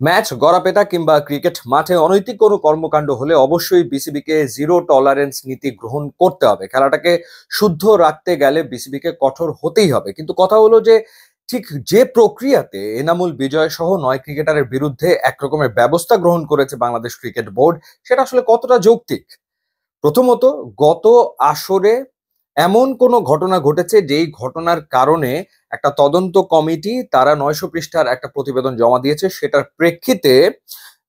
Match গড়াপেটা কিংবা cricket মাঠে অনৈতিক কোনো কর্মকাণ্ড হলে অবশ্যই বিসিবিকে জিরো টলারেন্স নীতি গ্রহণ করতে হবে। খেলাটাকে শুদ্ধ রাখতে গেলে বিসিবিকে কঠোর হতেই হবে। কিন্তু কথা হলো যে ঠিক যে প্রক্রিয়াতে এনামুল বিজয় সহ 9 ক্রিকেটারের বিরুদ্ধে একরকমের ব্যবস্থা গ্রহণ করেছে বাংলাদেশ ক্রিকেট বোর্ড, সেটা আসলে কতটা যৌক্তিক? প্রথমত, গত আসরে এমন কোনো ঘটনা ঘটেছে যেই ঘটনার কারণে একটা তদন্ত কমিটি তারা 900 পৃষ্ঠার একটা প্রতিবেদন জমা দিয়েছে। সেটার প্রেক্ষিতে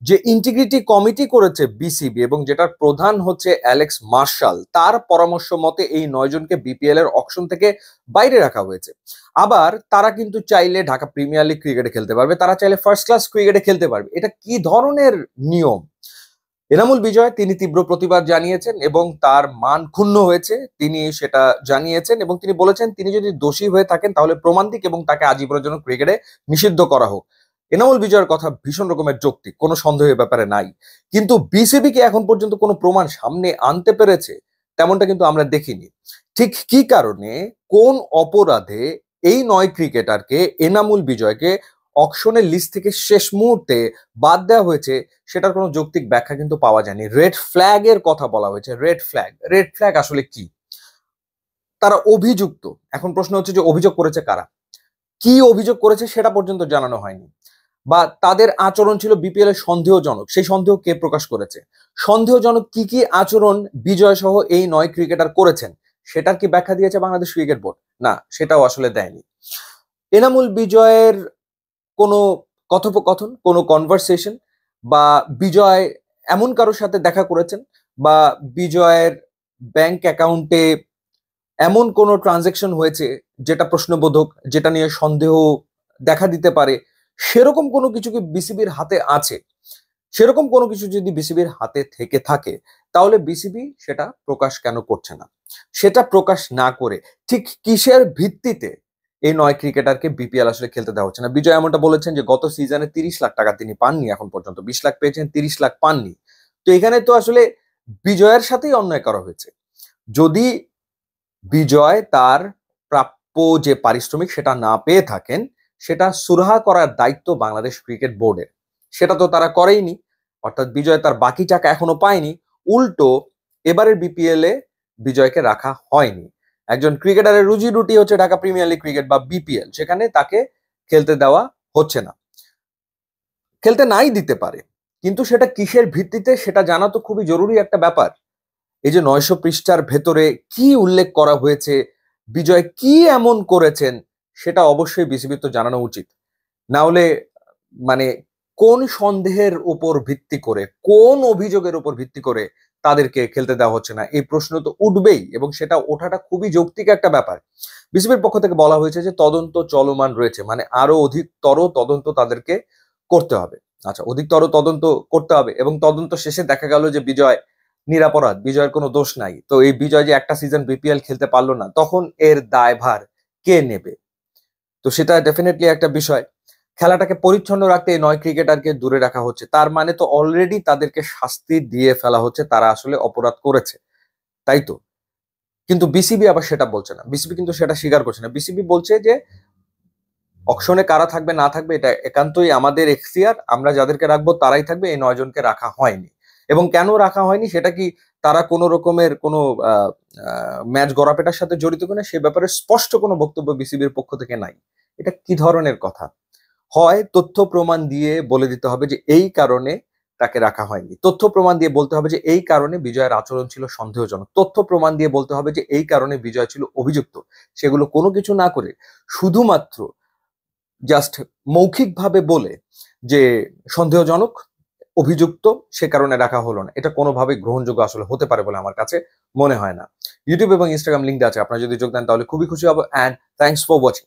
যে ইন্টিগ্রিটি কমিটি করেছে বিসিবি এবং যেটার প্রধান হচ্ছে অ্যালেক্স মার্শাল, তার পরামর্শ মতে এই 9 জনকে বিপিএল এর অকশন থেকে বাইরে রাখা হয়েছে। আবার তারা কিন্তু চাইলে ঢাকা প্রিমিয়ার লিগ ক্রিকেটে খেলতে পারবে, তারা চাইলে ফার্স্ট ক্লাস ক্রিকেটে খেলতে পারবে। এটা কি ধরনের নিয়ম? এনামুল বিজয় তিনি তীব্র প্রতিবাদ জানিয়েছেন এবং তার মান ক্ষুণ্ণ হয়েছে, তিনি সেটা জানিয়েছেন এবং তিনি বলেছেন তিনি যদি দোষী হয়ে থাকেন তাহলে প্রমাণ দিক এবং তাকে আজীবনের জন্য ক্রিকেটে নিষিদ্ধ করা হোক। এনামুল বিজয়ের কথা ভীষণ রকমের যৌক্তিক, কোনো সন্দেহের ব্যাপারে নাই। কিন্তু বিসিবি কি এখন পর্যন্ত কোনো প্রমাণ সামনে আনতে পেরেছে? তেমনটা কিন্তু আমরা দেখিনি। ঠিক কি কারণে, কোন অপরাধে এই 9 ক্রিকেটারকে, এনামুল বিজয়কে অকশনের লিস্ট থেকে শেষ মুহূর্তে বাদ দেওয়া হয়েছে সেটার কোনো যৌক্তিক ব্যাখ্যা কিন্তু পাওয়া যায়নি। রেড ফ্ল্যাগ এর কথা বলা হয়েছে। রেড ফ্ল্যাগ আসলে কি? তারা অভিযুক্ত। এখন প্রশ্ন হচ্ছে যে অভিযোগ করেছে কারা, কি অভিযোগ করেছে সেটা পর্যন্ত জানানো হয়নি। বা তাদের আচরণ ছিল বিপিএল এর সন্দেহজনক, সেই সন্দেহ কে প্রকাশ করেছে? সন্দেহজনক কি কি আচরণ বিজয় সহ এই 9 ক্রিকেটার করেছেন সেটার কি ব্যাখ্যা দিয়েছে বাংলাদেশ ক্রিকেট বোর্ড? না, সেটাও আসলে দেয়নি। এনামুল বিজয়ের কোনো কথোপকথন, কোনো কনভারসেশন, বা বিজয় এমন কারোর সাথে দেখা করেছেন, বা বিজয়ের ব্যাংক অ্যাকাউন্টে এমন কোনো ট্রানজেকশন হয়েছে যেটা প্রশ্নবোধক, যেটা নিয়ে সন্দেহ দেখা দিতে পারে, সেরকম কোনো কিছু কি বিসিবির হাতে আছে? সেরকম কোনো কিছু যদি বিসিবির হাতে থেকে থাকে তাহলে বিসিবি সেটা প্রকাশ কেন করছে না? সেটা প্রকাশ না করে ঠিক কিসের ভিত্তিতে এই 9 ক্রিকেটারকে বিপিএল আসলে খেলতে দেওয়া হচ্ছে না? বিজয় এমনটা বলেছেন যে গত সিজনে 30 লাখ টাকা তিনি পাননি, এখন পর্যন্ত 20 লাখ পেয়েছেন, 30 লাখ পাননি। তো এখানে তো আসলে বিজয়ের সাথেই অন্যায় করা হয়েছে। যদি বিজয় তার প্রাপ্য যে পারিশ্রমিক সেটা না পেয়ে থাকেন, সেটা সুরাহা করার দায়িত্ব বাংলাদেশ ক্রিকেট বোর্ডের। সেটা তো তারা করেইনি। অর্থাৎ বিজয় তার বাকি টাকা এখনো পায়নি। উল্টো এবারের বিপিএল এ বিজয়কে রাখা হয়নি। একজন ক্রিকেটারের রুজি রুটি হচ্ছে ঢাকা প্রিমিয়ার লিগ ক্রিকেট বা বিপিএল, সেখানে তাকে খেলতে দেওয়া হচ্ছে না। খেলতে নাই দিতে পারে, কিন্তু সেটা কিসের ভিত্তিতে সেটা জানা তো খুবই জরুরি একটা ব্যাপার। এই যে 900 পৃষ্ঠার ভেতরে কি উল্লেখ করা হয়েছে, বিজয় কি এমন করেছেন, সেটা অবশ্যই বিসিবি তো জানানো উচিত। না হলে মানে কোন সন্দেহের উপর ভিত্তি করে, কোন অভিযোগের উপর ভিত্তি করে তাদেরকে খেলতে দেওয়া হচ্ছে না, এই প্রশ্ন তো উঠবেই এবং সেটা ওঠাটা খুবই যৌক্তিক একটা ব্যাপার। বিসিবির পক্ষ থেকে বলা হয়েছে যে তদন্ত চলমান রয়েছে, মানে আরো অধিকতর তদন্ত তাদেরকে করতে হবে। আচ্ছা, অধিকতর তদন্ত করতে হবে এবং তদন্ত শেষে দেখা গেল যে বিজয় নিরাপরাধ, বিজয়ের কোনো দোষ নাই, তো এই বিজয় যে একটা সিজন বিপিএল খেলতে পারলো না, তখন এর দায়ভার কে নেবে? তো সেটা ডেফিনেটলি একটা বিষয়। খেলাটাকে পরিচ্ছন্ন রাখতে এই 9 ক্রিকেটারকে দূরে রাখা হচ্ছে, তার মানে তো অলরেডি তাদেরকে শাস্তি দিয়ে ফেলা হচ্ছে, তারা আসলে অপরাধ করেছে, তাই তো? কিন্তু বিসিবি আবার সেটা বলছে না, বিসিবি কিন্তু সেটা স্বীকার করছে না। বিসিবি বলছে যে অকশনে কারা থাকবে না থাকবে এটা একান্তই আমাদের এখতিয়ার, আমরা যাদেরকে রাখবো তারাই থাকবে, এই 9 জনকে রাখা হয়নি। এবং কেন রাখা হয়নি সেটা কি তারা কোনো রকমের কোনো ম্যাচ গড়াপেটার সাথে জড়িত কিনা সে ব্যাপারে স্পষ্ট কোনো বক্তব্য বিসিবির পক্ষ থেকে নাই। এটা কি ধরনের কথা? হয় তথ্য প্রমাণ দিয়ে বলে দিতে হবে যে এই কারণে তাকে রাখা হয়নি, তথ্য প্রমাণ দিয়ে বলতে হবে যে এই কারণে বিজয়ের আচরণ ছিল সন্দেহজনক, তথ্য প্রমাণ দিয়ে বলতে হবে যে এই কারণে বিজয় ছিল অভিযুক্ত। সেগুলো কোনো কিছু না করে শুধুমাত্র জাস্ট মৌখিকভাবে বলে যে সন্দেহজনক, অভিযুক্ত, সে কারণে রাখা হলো না, এটা কোনোভাবেই গ্রহণযোগ্য আসলে হতে পারে বলে আমার কাছে মনে হয় না। ইউটিউব এবং ইনস্টাগ্রাম লিঙ্ক আছে, আপনারা যদি যোগ দেন তাহলে খুবই খুশি হব। And thanks for watching.